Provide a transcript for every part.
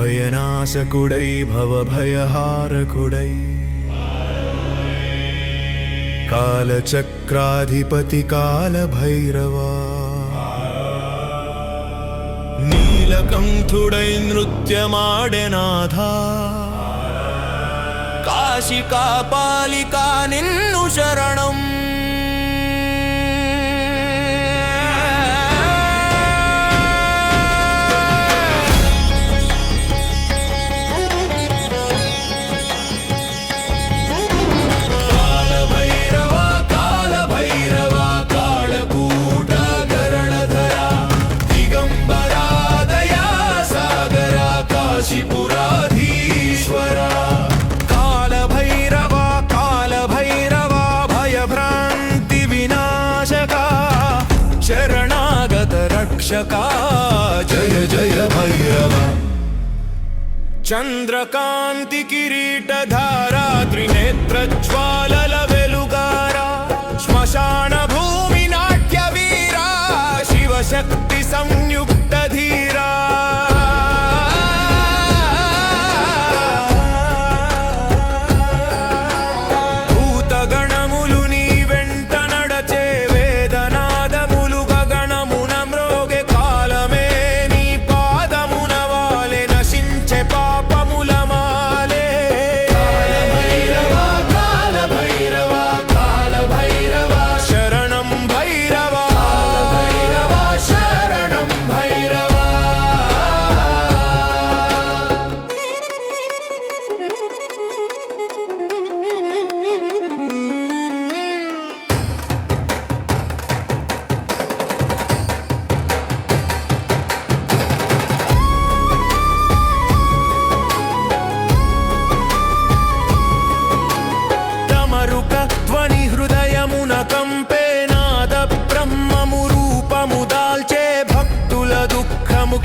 భయనాశకుడై భవభయహారకుడై కాలచక్రాధిపతి కాలభైరవా నీలకంఠుడై నృత్యమాడెనాథా కాశికాపాలికా నిన్ను శరణం शरणागतरक्षका जय जय भैरव चंद्रकांति किरीटधारा त्रिनेत्रज्वालल वेलुगारा श्मशान भूमि नाट्यवीरा शिवशक्ति संयुक्त धीरा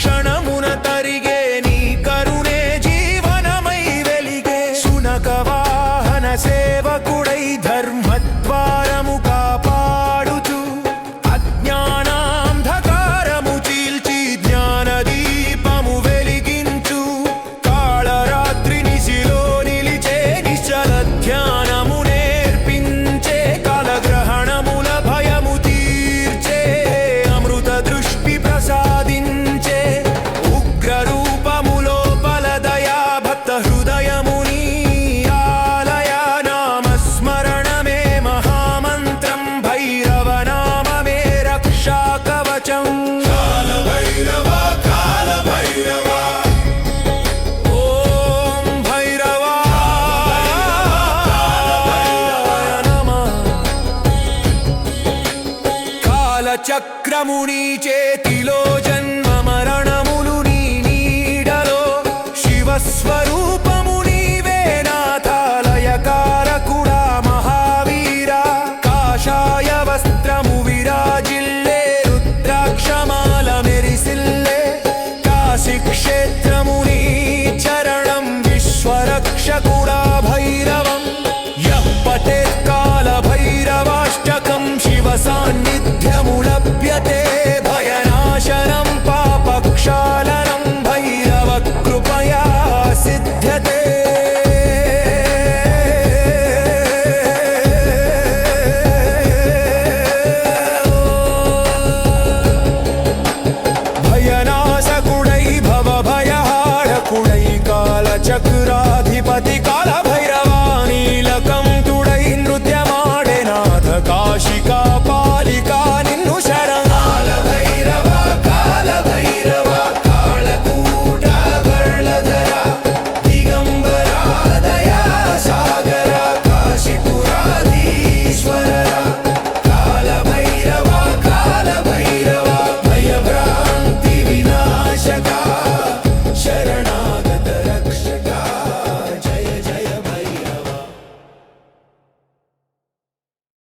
క్షణమున తరిగే నీ కరుణే జీవనమై వెలిగే సునక వాహన సేవకుడై ధర్మద్వారము కాపాడుచు అజ్ఞానాంధకారము చీల్చి జ్ఞాన దీపము వెలిగించు కాళరాత్రి నిశిలో నిలిచే నిశ్చల ధ్యానము నేర్పించే కాలగ్రహణముల భయము తీర్చే అమృత దృష్టి ప్రసాదించే చక్రమునిచే